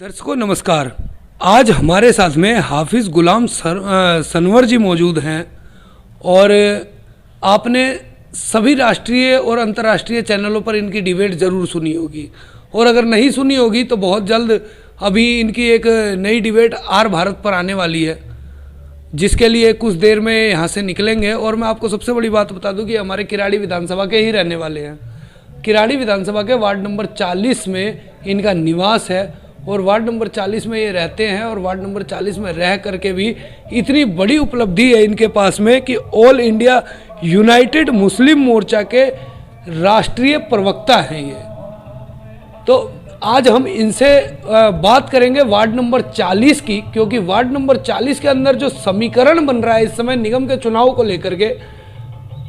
दर्शकों नमस्कार। आज हमारे साथ में हाफिज़ गुलाम सनवर जी मौजूद हैं और आपने सभी राष्ट्रीय और अंतर्राष्ट्रीय चैनलों पर इनकी डिबेट ज़रूर सुनी होगी और अगर नहीं सुनी होगी तो बहुत जल्द अभी इनकी एक नई डिबेट आर भारत पर आने वाली है, जिसके लिए कुछ देर में यहाँ से निकलेंगे। और मैं आपको सबसे बड़ी बात बता दूं कि हमारे किराड़ी विधानसभा के ही रहने वाले हैं। किराड़ी विधानसभा के वार्ड नंबर 40 में इनका निवास है और वार्ड नंबर 40 में ये रहते हैं और वार्ड नंबर 40 में रह करके भी इतनी बड़ी उपलब्धि है इनके पास में कि ऑल इंडिया यूनाइटेड मुस्लिम मोर्चा के राष्ट्रीय प्रवक्ता हैं ये। तो आज हम इनसे बात करेंगे वार्ड नंबर 40 की, क्योंकि वार्ड नंबर 40 के अंदर जो समीकरण बन रहा है इस समय निगम के चुनाव को लेकर के,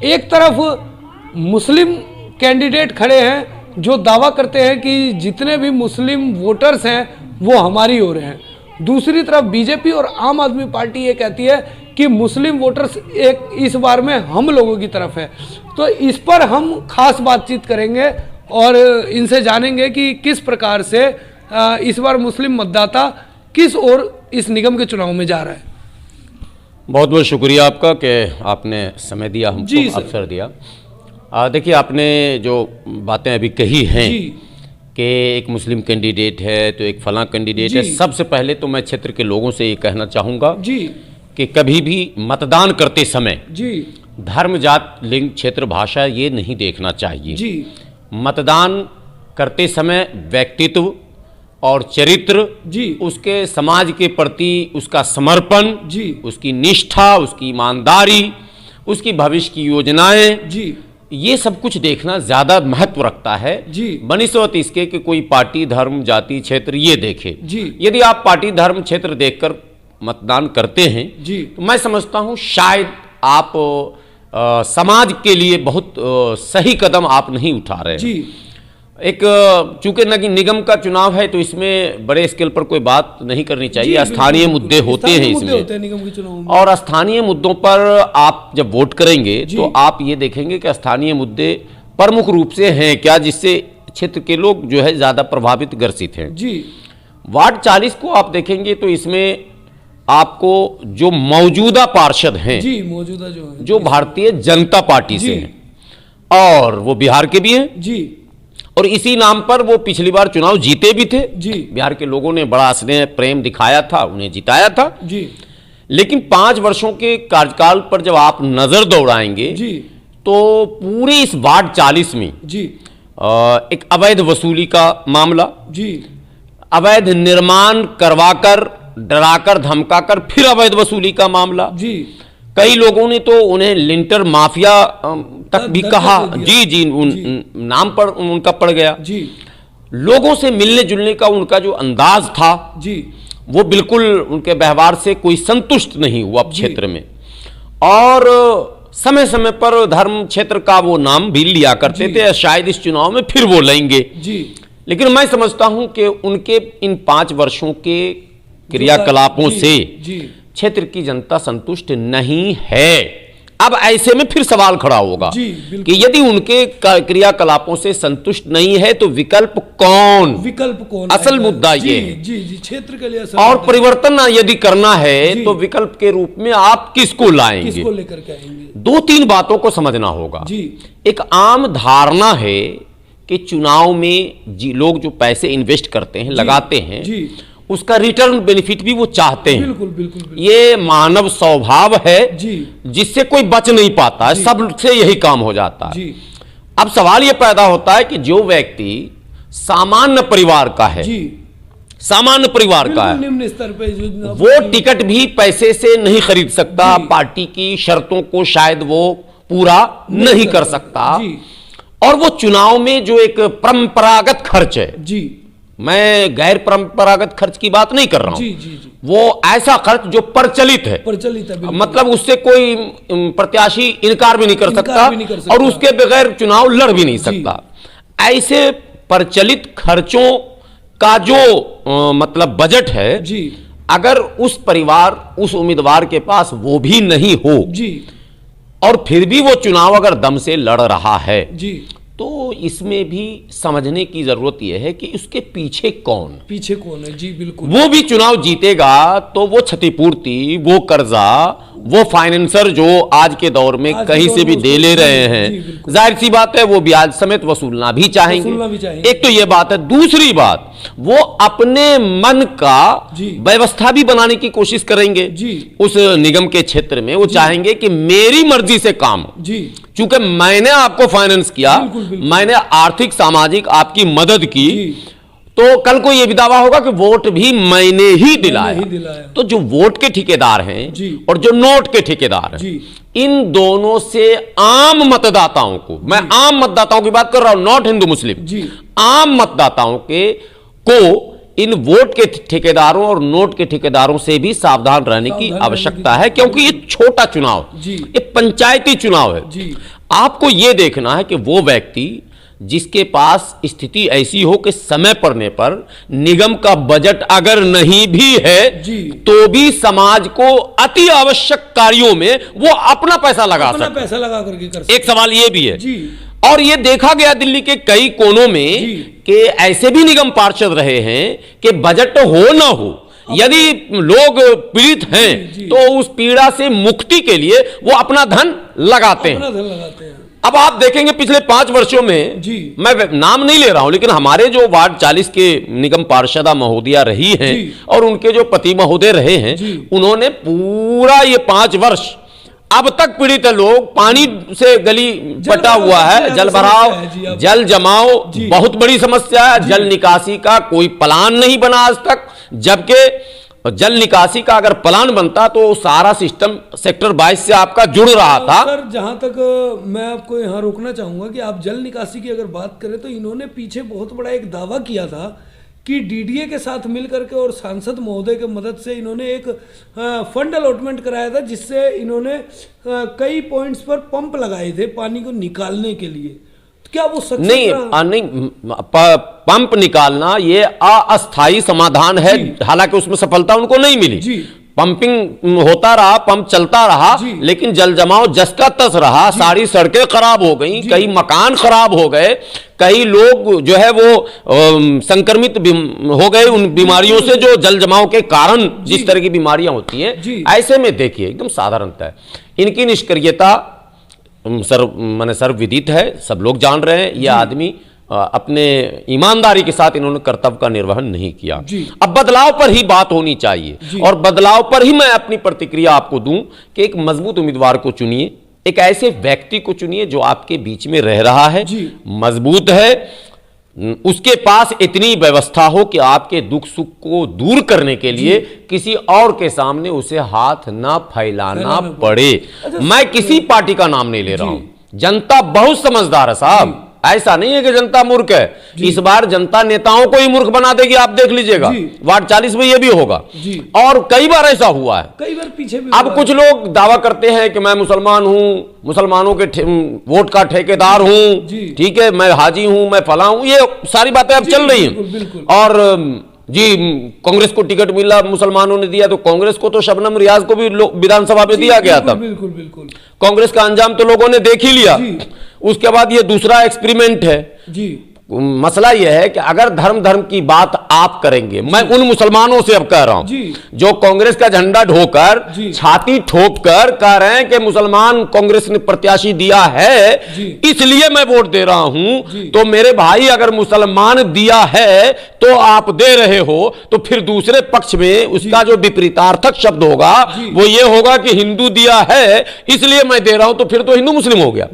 एक तरफ मुस्लिम कैंडिडेट खड़े हैं जो दावा करते हैं कि जितने भी मुस्लिम वोटर्स हैं वो हमारी ओर हैं, दूसरी तरफ बीजेपी और आम आदमी पार्टी ये कहती है कि मुस्लिम वोटर्स इस बार में हम लोगों की तरफ है। तो इस पर हम खास बातचीत करेंगे और इनसे जानेंगे कि किस प्रकार से इस बार मुस्लिम मतदाता किस ओर इस निगम के चुनाव में जा रहा है। बहुत बहुत शुक्रिया आपका कि आपने समय दिया, हमको अवसर दिया। देखिए, आपने जो बातें अभी कही हैं कि एक मुस्लिम कैंडिडेट है तो एक फलां कैंडिडेट है, सबसे पहले तो मैं क्षेत्र के लोगों से ये कहना चाहूँगा कि कभी भी मतदान करते समय धर्म, जात, लिंग, क्षेत्र, भाषा ये नहीं देखना चाहिए। मतदान करते समय व्यक्तित्व और चरित्र, उसके समाज के प्रति उसका समर्पण, उसकी निष्ठा, उसकी ईमानदारी, उसकी भविष्य की योजनाएं, ये सब कुछ देखना ज्यादा महत्व रखता है बनिस्बत इसके कि कोई पार्टी, धर्म, जाति, क्षेत्र ये देखे। यदि आप पार्टी, धर्म, क्षेत्र देखकर मतदान करते हैं तो मैं समझता हूं शायद आप समाज के लिए बहुत सही कदम आप नहीं उठा रहे। एक चूंकि निगम का चुनाव है तो इसमें बड़े स्केल पर कोई बात नहीं करनी चाहिए। स्थानीय मुद्दे होते हैं इसमें, निगम के चुनाव में। और स्थानीय मुद्दों पर आप जब वोट करेंगे तो आप ये देखेंगे कि स्थानीय मुद्दे प्रमुख रूप से हैं क्या, जिससे क्षेत्र के लोग जो है ज्यादा प्रभावित, ग्रसित हैं। वार्ड 40 को आप देखेंगे तो इसमें आपको जो मौजूदा पार्षद हैं, मौजूदा जो भारतीय जनता पार्टी से हैं और वो बिहार के भी हैं और इसी नाम पर वो पिछली बार चुनाव जीते भी थे। बिहार के लोगों ने बड़ा स्नेह प्रेम दिखाया था, उन्हें जिताया था। लेकिन 5 वर्षों के कार्यकाल पर जब आप नजर दौड़ाएंगे तो पूरे इस वार्ड 40 में एक अवैध वसूली का मामला, अवैध निर्माण करवाकर, डराकर, धमकाकर फिर अवैध वसूली का मामला, कई लोगों ने तो उन्हें लिंटर माफिया तक भी कहा। नाम पर उनका पड़ गया। लोगों से मिलने जुलने का उनका जो अंदाज था वो बिल्कुल उनके व्यवहार से कोई संतुष्ट नहीं हुआ क्षेत्र में। और समय समय पर धर्म क्षेत्र का वो नाम भी लिया करते थे, शायद इस चुनाव में फिर वो लेंगे। लेकिन मैं समझता हूं कि उनके इन 5 वर्षों के क्रियाकलापों से क्षेत्र की जनता संतुष्ट नहीं है। अब ऐसे में फिर सवाल खड़ा होगा कि यदि उनके क्रियाकलापों से संतुष्ट नहीं है तो विकल्प कौन? असल मुद्दा ये क्षेत्र के लिए और परिवर्तन यदि करना है तो विकल्प के रूप में आप किसको लाएंगे, किसको लेकर के आएंगे? 2-3 बातों को समझना होगा। एक आम धारणा है कि चुनाव में लोग जो पैसे इन्वेस्ट करते हैं, लगाते हैं, उसका रिटर्न बेनिफिट भी वो चाहते हैं। बिल्कुल। ये मानव स्वभाव है जिससे कोई बच नहीं पाता है, सबसे यही काम हो जाता है। अब सवाल ये पैदा होता है कि जो व्यक्ति सामान्य परिवार का है, निम्न स्तर पे वो टिकट भी पैसे से नहीं खरीद सकता, पार्टी की शर्तों को शायद वो पूरा नहीं कर सकता, और वो चुनाव में जो एक परंपरागत खर्च है, मैं गैर परंपरागत खर्च की बात नहीं कर रहा हूं, वो ऐसा खर्च जो प्रचलित है, मतलब उससे कोई प्रत्याशी इनकार भी नहीं कर सकता और उसके बगैर चुनाव लड़ भी नहीं सकता। ऐसे प्रचलित खर्चों का जो मतलब बजट है, अगर उस परिवार, उस उम्मीदवार के पास वो भी नहीं हो और फिर भी वो चुनाव अगर दम से लड़ रहा है तो इसमें भी समझने की जरूरत यह है कि उसके पीछे कौन है। जी बिल्कुल। वो भी चुनाव जीतेगा तो वो क्षतिपूर्ति, वो कर्जा, वो फाइनेंसर जो आज के दौर में कहीं से भी दे ले रहे हैं, जाहिर सी बात है वो ब्याज समेत वसूलना भी चाहेंगे। एक तो ये बात है। दूसरी बात, वो अपने मन का व्यवस्था भी बनाने की कोशिश करेंगे उस निगम के क्षेत्र में। वो चाहेंगे कि मेरी मर्जी से काम हो, चूंकि मैंने आपको फाइनेंस किया, मैंने आर्थिक सामाजिक आपकी मदद की, तो कल को यह भी दावा होगा कि वोट भी मैंने ही दिलाया। तो जो वोट के ठेकेदार हैं और जो नोट के ठेकेदार हैं, इन दोनों से आम मतदाताओं को, मैं आम मतदाताओं की बात कर रहा हूं, नॉट हिंदू मुस्लिम, आम मतदाताओं को इन वोट के ठेकेदारों और नोट के ठेकेदारों से भी सावधान रहने की आवश्यकता है, क्योंकि ये छोटा चुनाव, ये पंचायती चुनाव है। आपको यह देखना है कि वो व्यक्ति जिसके पास स्थिति ऐसी हो कि समय पड़ने पर निगम का बजट अगर नहीं भी है तो भी समाज को अति आवश्यक कार्यों में वो अपना पैसा लगा करके कर सकता। एक सवाल ये भी है, और ये देखा गया दिल्ली के कई कोनों में कि ऐसे भी निगम पार्षद रहे हैं कि बजट हो ना हो, यदि लोग पीड़ित हैं तो उस पीड़ा से मुक्ति के लिए वो अपना धन लगाते हैं। अब आप देखेंगे पिछले 5 वर्षों में, मैं नाम नहीं ले रहा हूं, लेकिन हमारे जो वार्ड 40 के निगम पार्षदा महोदया रही हैं और उनके जो पति महोदय रहे हैं, उन्होंने पूरा ये 5 वर्ष अब तक पीड़ित लोग, पानी से गली पटा हुआ है, जल भराव, जल जमाव बहुत बड़ी समस्या है, जल निकासी का कोई प्लान नहीं बना आज तक, जबकि जल निकासी का अगर प्लान बनता तो सारा सिस्टम सेक्टर 22 से आपका जुड़ रहा था। सर जहां तक मैं आपको यहां रोकना चाहूंगा कि आप जल निकासी की अगर बात करें तो इन्होंने पीछे बहुत बड़ा एक दावा किया था कि डीडीए के साथ मिलकर के और सांसद महोदय की मदद से इन्होंने एक फंड अलॉटमेंट कराया था, जिससे इन्होंने कई पॉइंट्स पर पंप लगाए थे पानी को निकालने के लिए। क्या वो सक्सेस नहीं, पंप निकालना ये अस्थायी समाधान है, हालांकि उसमें सफलता उनको नहीं मिली। पंपिंग होता रहा, पंप चलता रहा, लेकिन जल जमाव जस का तस रहा, सारी सड़कें खराब हो गई, कई मकान खराब हो गए, कई लोग जो है वो संक्रमित हो गए उन बीमारियों से जो जल जमाव के कारण जिस तरह की बीमारियां होती हैं। ऐसे में देखिए एकदम साधारणता है, इनकी निष्क्रियता सर्वविदित है, सब लोग जान रहे हैं। यह आदमी अपने ईमानदारी के साथ इन्होंने कर्तव्य का निर्वहन नहीं किया। अब बदलाव पर ही बात होनी चाहिए और बदलाव पर ही मैं अपनी प्रतिक्रिया आपको दूं कि एक मजबूत उम्मीदवार को चुनिए, एक ऐसे व्यक्ति को चुनिए जो आपके बीच में रह रहा है, मजबूत है, उसके पास इतनी व्यवस्था हो कि आपके दुख सुख को दूर करने के लिए किसी और के सामने उसे हाथ ना फैलाना पड़े। मैं किसी पार्टी का नाम नहीं ले रहा हूं, जनता बहुत समझदार है साहब, ऐसा नहीं है कि जनता मूर्ख है। इस बार जनता नेताओं को ही मूर्ख बना देगी, आप देख लीजिएगा। वार्ड 40 में यह भी होगा और कई बार ऐसा हुआ है, कई बार पीछे भी। अब कुछ लोग दावा करते हैं कि मैं मुसलमान हूं, मुसलमानों के वोट का ठेकेदार हूं, ठीक है, मैं हाजी हूं, मैं फला हूं, ये सारी बातें अब चल रही हैं। और कांग्रेस को टिकट मिला, मुसलमानों ने दिया, तो कांग्रेस को तो शबनम रियाज को भी विधानसभा में दिया गया था। बिल्कुल। कांग्रेस का अंजाम तो लोगों ने देख ही लिया। उसके बाद ये दूसरा एक्सपेरिमेंट है। मसला यह है कि अगर धर्म की बात आप करेंगे, मैं उन मुसलमानों से अब कह रहा हूं जो कांग्रेस का झंडा ढोकर छाती ठोककर कह रहे हैं कि मुसलमान कांग्रेस ने प्रत्याशी दिया है इसलिए मैं वोट दे रहा हूं, तो मेरे भाई अगर मुसलमान दिया है तो आप दे रहे हो, तो फिर दूसरे पक्ष में उसका जो विपरीतार्थक शब्द होगा वो ये होगा कि हिंदू दिया है इसलिए मैं दे रहा हूं, तो फिर तो हिंदू मुस्लिम हो गया।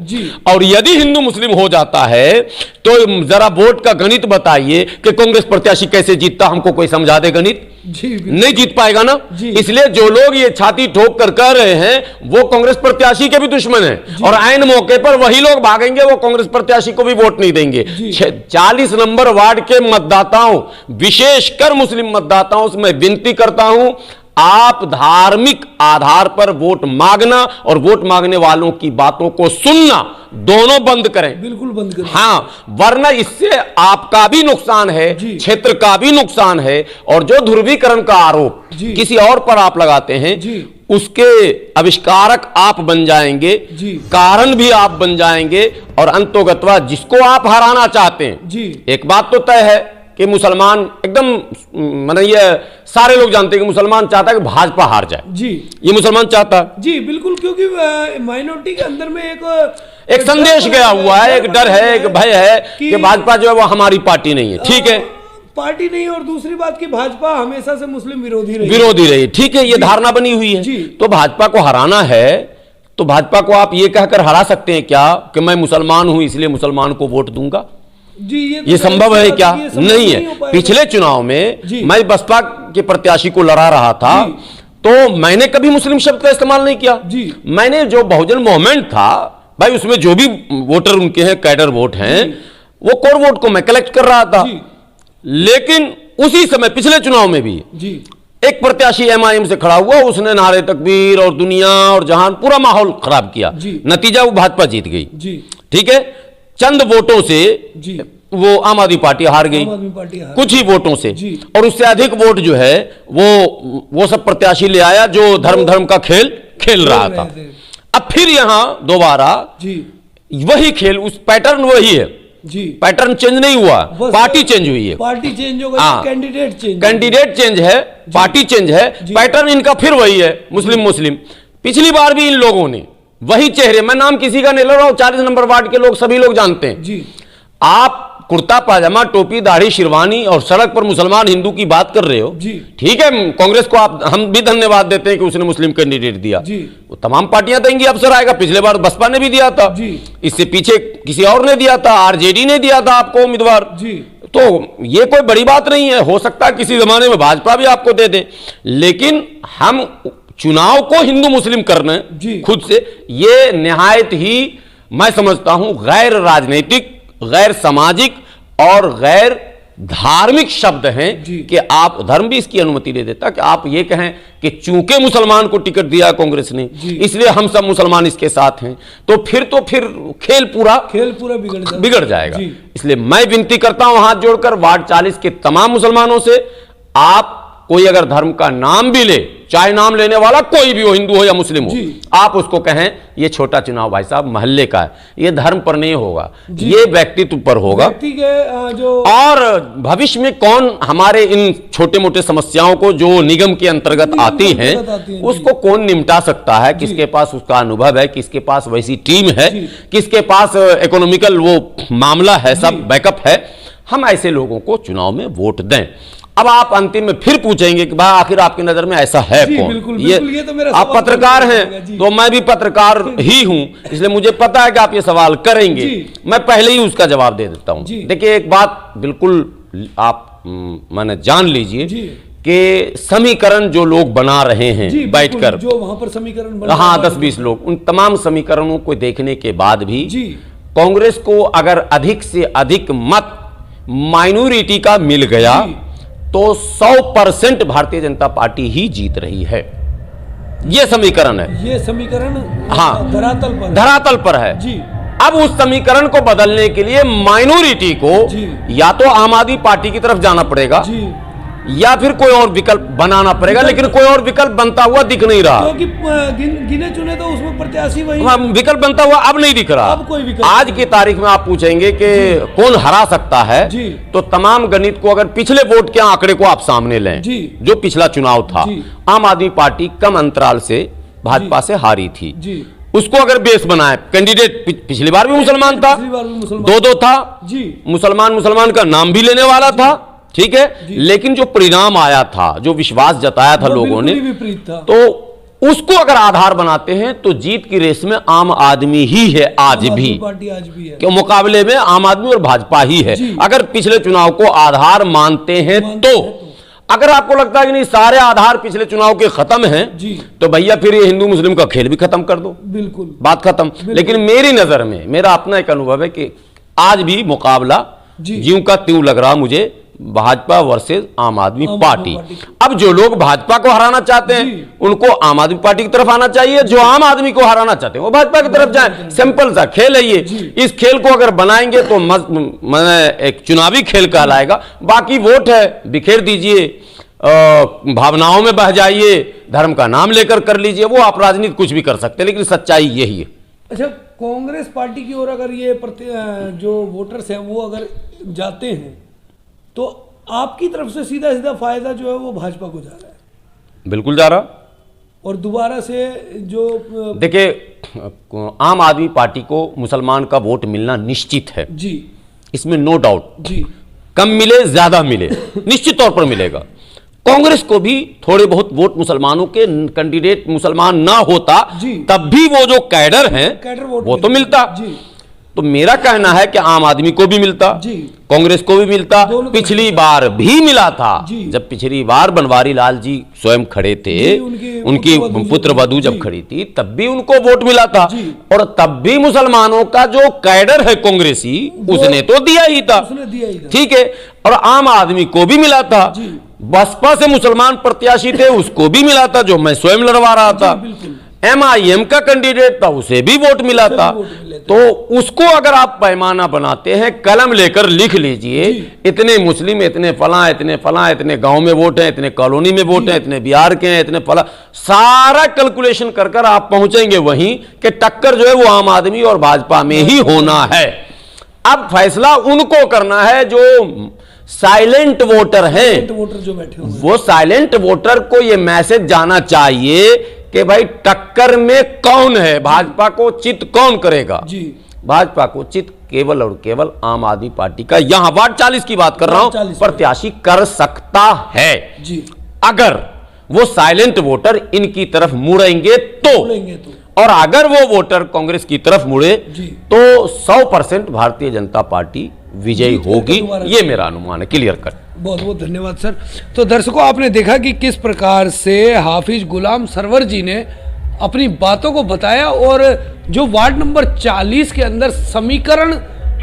और यदि हिंदू मुस्लिम हो जाता है तो जरा वोट का गणित बताइए कि कांग्रेस प्रत्याशी कैसे जीतता, हमको कोई समझा दे गणित। नहीं जीत पाएगा ना। इसलिए जो लोग ये छाती ठोक कर कह रहे हैं वो कांग्रेस प्रत्याशी के भी दुश्मन हैं और ऐन मौके पर वही लोग भागेंगे, वो कांग्रेस प्रत्याशी को भी वोट नहीं देंगे। 40 नंबर वार्ड के मतदाताओं, विशेषकर मुस्लिम मतदाताओं से मैं विनती करता हूं, आप धार्मिक आधार पर वोट मांगना और वोट मांगने वालों की बातों को सुनना दोनों बंद करें। बिल्कुल बंद करें। हाँ, वरना इससे आपका भी नुकसान है, क्षेत्र का भी नुकसान है, और जो ध्रुवीकरण का आरोप किसी और पर आप लगाते हैं उसके आविष्कारक आप बन जाएंगे, कारण भी आप बन जाएंगे, और अंतोगत्वा जिसको आप हराना चाहते हैं। एक बात तो तय है कि मुसलमान एकदम, माने ये सारे लोग जानते हैं कि मुसलमान चाहता है कि भाजपा हार जाए। ये मुसलमान चाहता है। जी बिल्कुल, क्योंकि माइनॉरिटी के अंदर में एक संदेश गया हुआ है, एक डर है, एक भय है कि भाजपा जो है वो हमारी पार्टी नहीं है। ठीक है, पार्टी नहीं, और दूसरी बात की भाजपा हमेशा से मुस्लिम विरोधी रही। ठीक है, ये धारणा बनी हुई है। तो भाजपा को हराना है तो भाजपा को आप ये कहकर हरा सकते हैं क्या कि मैं मुसलमान हूं इसलिए मुसलमान को वोट दूंगा? ये संभव है क्या? नहीं है। पिछले चुनाव में मैं बसपा के प्रत्याशी को लड़ा रहा था तो मैंने कभी मुस्लिम शब्द का इस्तेमाल नहीं किया। मैंने जो बहुजन मूवमेंट था भाई, उसमें जो भी वोटर उनके हैं, कैडर वोट हैं, वो कोर वोट को मैं कलेक्ट कर रहा था। लेकिन उसी समय पिछले चुनाव में भी एक प्रत्याशी एमआईएम से खड़ा हुआ, उसने नारे तकबीर और दुनिया और जहान पूरा माहौल खराब किया। नतीजा वो भाजपा जीत गई। ठीक है, चंद वोटों से वो आम आदमी पार्टी हार गई, कुछ ही वोटों से, और उससे अधिक वोट जो है वो सब प्रत्याशी ले आया जो धर्म का खेल खेल रहा था। अब फिर यहां दोबारा वही खेल, उस पैटर्न वही है। पैटर्न चेंज नहीं हुआ, पार्टी चेंज हुई है। पार्टी चेंज हो गई, कैंडिडेट चेंज है, पार्टी चेंज है, पैटर्न इनका फिर वही है, मुस्लिम। पिछली बार भी इन लोगों ने वही चेहरे, मैं नाम किसी का नहीं ले रहा हूं, 40 नंबर वार्ड के लोग सभी लोग जानते हैं। आप कुर्ता पाजामा, टोपी, दाढ़ी, शेरवानी और सड़क पर मुसलमान हिंदू की बात कर रहे हो। ठीक है, कांग्रेस को हम भी धन्यवाद देते हैं कि उसने मुस्लिम कैंडिडेट दिया। वो तमाम पार्टियां देंगी, अवसर आएगा। पिछले बार बसपा ने भी दिया था, इससे पीछे किसी और ने दिया था, आरजेडी ने दिया था आपको उम्मीदवार। तो ये कोई बड़ी बात नहीं है, हो सकता है किसी जमाने में भाजपा भी आपको दे दे, लेकिन हम चुनाव को हिंदू मुस्लिम करना खुद से, ये निहायत ही मैं समझता हूं गैर राजनीतिक, गैर सामाजिक और गैर धार्मिक शब्द हैं कि आप, धर्म भी इसकी अनुमति नहीं देता कि आप ये कहें कि चूंकि मुसलमान को टिकट दिया कांग्रेस ने इसलिए हम सब मुसलमान इसके साथ हैं, तो फिर खेल पूरा बिगड़ जाएगा। इसलिए मैं विनती करता हूं हाथ जोड़कर वार्ड 40 के तमाम मुसलमानों से, आप कोई अगर धर्म का नाम भी ले, चाहे नाम लेने वाला कोई भी हो, हिंदू हो या मुस्लिम हो, आप उसको कहें ये छोटा चुनाव भाई साहब मोहल्ले का है, ये धर्म पर नहीं होगा, ये व्यक्तित्व पर होगा। और भविष्य में कौन हमारे इन छोटे मोटे समस्याओं को जो निगम के अंतर्गत आती हैं उसको कौन निपटा सकता है, किसके पास उसका अनुभव है, किसके पास वैसी टीम है, किसके पास इकोनॉमिकल वो मामला है, सब बैकअप है, हम ऐसे लोगों को चुनाव में वोट दें। अब आप अंतिम में फिर पूछेंगे कि भाई आखिर आपकी नजर में ऐसा है कौन? बिल्कुल, ये तो मेरा आप पत्रकार हैं तो मैं भी पत्रकार ही हूं, इसलिए मुझे पता है कि आप ये सवाल करेंगे, मैं पहले ही उसका जवाब दे देता हूं। देखिए, एक बात बिल्कुल आप माने जान लीजिए कि समीकरण जो लोग बना रहे हैं बैठकर, जो वहां पर समीकरण, हाँ 10-20 लोग, उन तमाम समीकरणों को देखने के बाद भी कांग्रेस को अगर अधिक से अधिक मत माइनॉरिटी का मिल गया तो 100% भारतीय जनता पार्टी ही जीत रही है। यह समीकरण है, ये समीकरण हाँ धरातल पर है। अब उस समीकरण को बदलने के लिए माइनॉरिटी को या तो आम आदमी पार्टी की तरफ जाना पड़ेगा या फिर कोई और विकल्प बनाना पड़ेगा, लेकिन कोई और विकल्प बनता हुआ दिख नहीं रहा, क्योंकि गिने चुने तो उसमें प्रत्याशी वही विकल्प बनता हुआ अब नहीं दिख रहा। अब कोई विकल्प आज की तारीख में आप पूछेंगे कि कौन हरा सकता है, तो तमाम गणित को, अगर पिछले वोट के आंकड़े को आप सामने लें, जो पिछला चुनाव था, आम आदमी पार्टी कम अंतराल से भाजपा से हारी थी, उसको अगर बेस बनाए, कैंडिडेट पिछली बार भी मुसलमान था, 2-2 था, मुसलमान का नाम भी लेने वाला था, ठीक है, लेकिन जो परिणाम आया था, जो विश्वास जताया था लोगों ने, तो उसको अगर आधार बनाते हैं तो जीत की रेस में आम आदमी ही है आज भी, क्यों मुकाबले में आम आदमी और भाजपा ही है। अगर पिछले चुनाव को आधार मानते हैं तो अगर आपको लगता है कि नहीं सारे आधार पिछले चुनाव के खत्म हैं, तो भैया फिर ये हिंदू मुस्लिम का खेल भी खत्म कर दो, बिल्कुल बात खत्म। लेकिन मेरी नजर में, मेरा अपना एक अनुभव है कि आज भी मुकाबला ज्यों का त्यों लग रहा मुझे भाजपा वर्सेस आम आदमी पार्टी। अब जो लोग भाजपा को हराना चाहते हैं उनको आम आदमी पार्टी की तरफ आना चाहिए, जो आम आदमी को हराना चाहते हैं वो भाजपा की तरफ जाए। सिंपल सा खेल है ये। इस खेल को अगर बनाएंगे तो एक चुनावी खेल कहलाएगा। बाकी वोट है, बिखेर दीजिए, भावनाओं में बह जाइए, धर्म का नाम लेकर कर लीजिए, वो आप राजनीति कुछ भी कर सकते हैं, लेकिन सच्चाई यही है। अच्छा, कांग्रेस पार्टी की ओर अगर ये जो वोटर्स हैं वो अगर जाते हैं तो आपकी तरफ से सीधा सीधा फायदा जो है वो भाजपा को जा रहा है। बिल्कुल जा रहा। और दोबारा से जो देखिए, आम आदमी पार्टी को मुसलमान का वोट मिलना निश्चित है जी, इसमें नो डाउट जी। कम मिले ज्यादा मिले निश्चित तौर पर मिलेगा। कांग्रेस को भी थोड़े बहुत वोट मुसलमानों के, कैंडिडेट मुसलमान ना होता तब भी वो जो कैडर हैं वो तो मिलता जी। तो मेरा कहना है कि आम आदमी को भी मिलता, कांग्रेस को भी मिलता, पिछली बार भी मिला था। जब पिछली बार बनवारी लाल जी स्वयं खड़े थे, उनकी पुत्र वधू जब खड़ी थी तब भी उनको वोट मिला था, और तब भी मुसलमानों का जो कैडर है कांग्रेसी उसने तो दिया ही था, ठीक है। और आम आदमी को भी मिला था, बसपा से मुसलमान प्रत्याशी थे उसको भी मिला था, जो मैं स्वयं लड़वा रहा था। MIM का कैंडिडेट था उसे भी वोट मिला था। तो उसको अगर आप पैमाना बनाते हैं, कलम लेकर लिख लीजिए, इतने मुस्लिम, इतने फला, इतने फला, इतने गांव में वोट है, इतने कॉलोनी में वोट है, इतने बिहार के हैं, इतने फला, सारा कैलकुलेशन कर कर आप पहुंचेंगे वहीं कि टक्कर जो है वो आम आदमी और भाजपा में ही होना है। अब फैसला उनको करना है जो साइलेंट वोटर हैं, वोटर जो बैठे हुए, वो साइलेंट वोटर को ये मैसेज जाना चाहिए कि भाई टक्कर में कौन है, भाजपा को चित कौन करेगा जी। भाजपा को चित केवल और केवल आम आदमी पार्टी का, यहां वार्ड 40 की बात कर रहा हूं, प्रत्याशी कर सकता है जी। अगर वो साइलेंट वोटर इनकी तरफ मुड़ेंगे तो। और अगर वो वोटर कांग्रेस की तरफ मुड़े तो 100% भारतीय जनता पार्टी विजयी होगी, ये मेरा अनुमान है। Clear cut. बहुत बहुत धन्यवाद सर। तो दर्शकों, आपने देखा कि किस प्रकार से हाफिज गुलाम सरवर जी ने अपनी बातों को बताया, और जो वार्ड नंबर 40 के अंदर समीकरण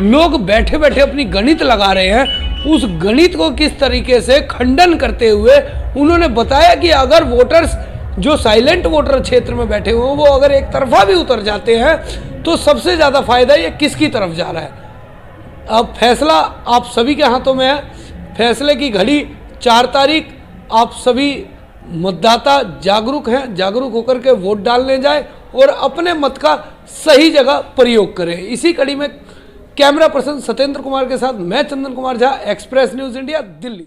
लोग बैठे बैठे अपनी गणित लगा रहे हैं, उस गणित को किस तरीके से खंडन करते हुए उन्होंने बताया कि अगर वोटर्स जो साइलेंट वोटर क्षेत्र में बैठे हुए हैं वो अगर एक तरफा भी उतर जाते हैं तो सबसे ज्यादा फायदा ये किसकी तरफ जा रहा है। अब फैसला आप सभी के हाथों में है। फैसले की घड़ी 4 तारीख। आप सभी मतदाता जागरूक हैं, जागरूक होकर के वोट डालने जाए और अपने मत का सही जगह प्रयोग करें। इसी कड़ी में कैमरा पर्सन सत्येंद्र कुमार के साथ मैं Chandan Kumar Jha, Express News India, Delhi.